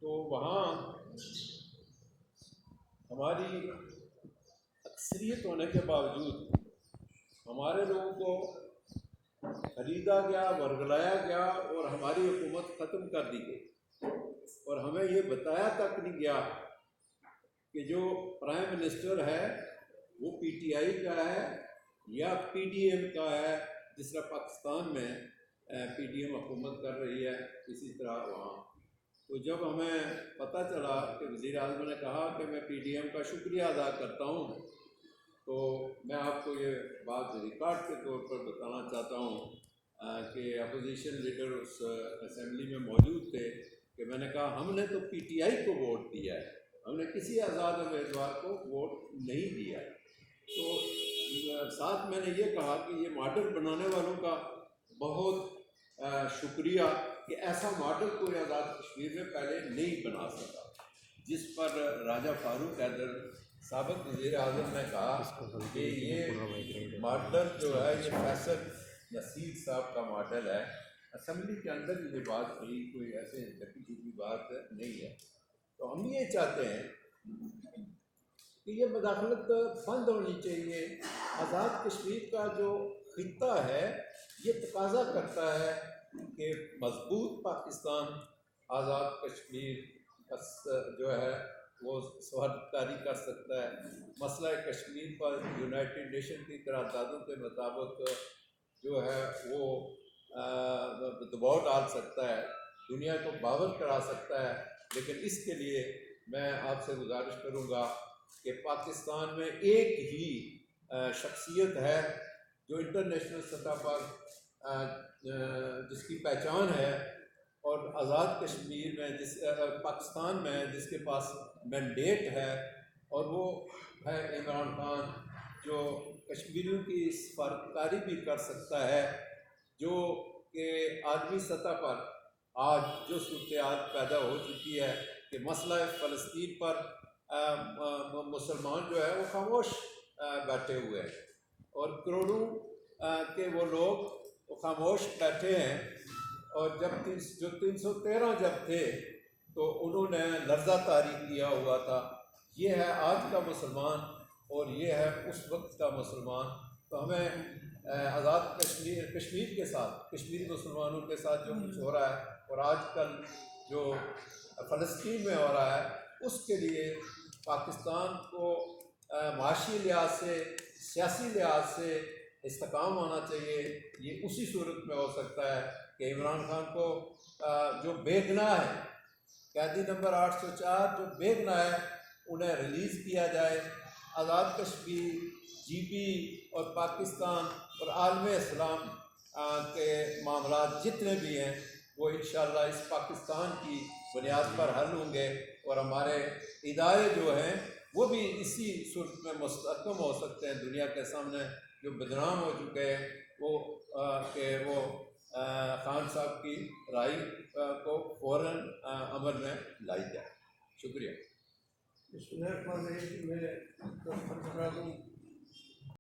تو وہاں ہماری اکثریت ہونے کے باوجود ہمارے لوگوں کو خریدا گیا، ورگلایا گیا اور ہماری حکومت ختم کر دی گئی، اور ہمیں یہ بتایا تک نہیں گیا کہ جو پرائم منسٹر ہے وہ پی ٹی آئی کا ہے یا پی ڈی ایم کا ہے، جس طرح پاکستان میں پی ڈی ایم حکومت کر رہی ہے، اسی طرح وہاں۔ تو جب ہمیں پتہ چلا کہ وزیر اعظم نے کہا کہ میں پی ڈی ایم کا شکریہ ادا کرتا ہوں، تو میں آپ کو یہ بات ریکارڈ کے طور پر بتانا چاہتا ہوں کہ اپوزیشن لیڈر اس اسمبلی میں موجود تھے کہ میں نے کہا ہم نے تو پی ٹی آئی کو ووٹ دیا ہے، ہم نے کسی آزاد امیدوار کو ووٹ نہیں دیا۔ تو ساتھ میں نے یہ کہا کہ یہ ماڈل بنانے والوں کا بہت شکریہ کہ ایسا ماڈل کوئی آزاد کشمیر میں پہلے نہیں بنا سکا، جس پر راجہ فاروق حیدر سابق وزیر اعظم نے کہا کہ یہ ماڈل جو ہے یہ فیصل نصیر صاحب کا ماڈل ہے۔ اسمبلی کے اندر یہ بات ہوئی، کوئی ایسے ڈکی چھپی بات نہیں ہے۔ تو ہم یہ چاہتے ہیں کہ یہ مداخلت بند ہونی چاہیے۔ آزاد کشمیر کا جو خطہ ہے یہ تقاضا کرتا ہے کہ مضبوط پاکستان آزاد کشمیر جو ہے وہ سفارتکاری کر سکتا ہے۔ مسئلہ کشمیر پر یونائٹڈ نیشن کی قراردادوں کے مطابق جو ہے وہ دباؤ ڈال سکتا ہے، دنیا کو باور کرا سکتا ہے، لیکن اس کے لیے میں آپ سے گزارش کروں گا کہ پاکستان میں ایک ہی شخصیت ہے جو انٹرنیشنل سطح پر جس کی پہچان ہے، اور آزاد کشمیر میں پاکستان میں جس کے پاس مینڈیٹ ہے، اور وہ ہے عمران خان، جو کشمیریوں کی سفارتکاری بھی کر سکتا ہے، جو کہ عالمی سطح پر آج جو صورتحال پیدا ہو چکی ہے کہ مسئلہ فلسطین پر مسلمان جو ہے وہ خاموش بیٹھے ہوئے ہیں، اور کروڑوں کے وہ لوگ وہ خاموش بیٹھے ہیں، اور جب 313 جب تھے تو انہوں نے لرزہ طاری کیا ہوا تھا۔ یہ ہے آج کا مسلمان اور یہ ہے اس وقت کا مسلمان۔ تو ہمیں آزاد کشمیر کے ساتھ، کشمیری مسلمانوں کے ساتھ جو کچھ ہو رہا ہے اور آج کل جو فلسطین میں ہو رہا ہے، اس کے لیے پاکستان کو معاشی لحاظ سے، سیاسی لحاظ سے استحکام ہونا چاہیے۔ یہ اسی صورت میں ہو سکتا ہے کہ عمران خان کو جو بے گناہ ہے، قیدی نمبر 804 جو بے گناہ ہے، انہیں ریلیز کیا جائے۔ آزاد کشمیر، جی پی اور پاکستان اور عالم اسلام کے معاملات جتنے بھی ہیں وہ انشاءاللہ اس پاکستان کی بنیاد پر حل ہوں گے، اور ہمارے ادارے جو ہیں وہ بھی اسی صورت میں مستحکم ہو سکتے ہیں دنیا کے سامنے، جو بدنام ہو چکے ہیں وہ کہ وہ خان صاحب کی رائے کو فوراً عمل میں لائی جائے۔ شکریہ۔ بسم اللہ الرحمن الرحیم۔ میں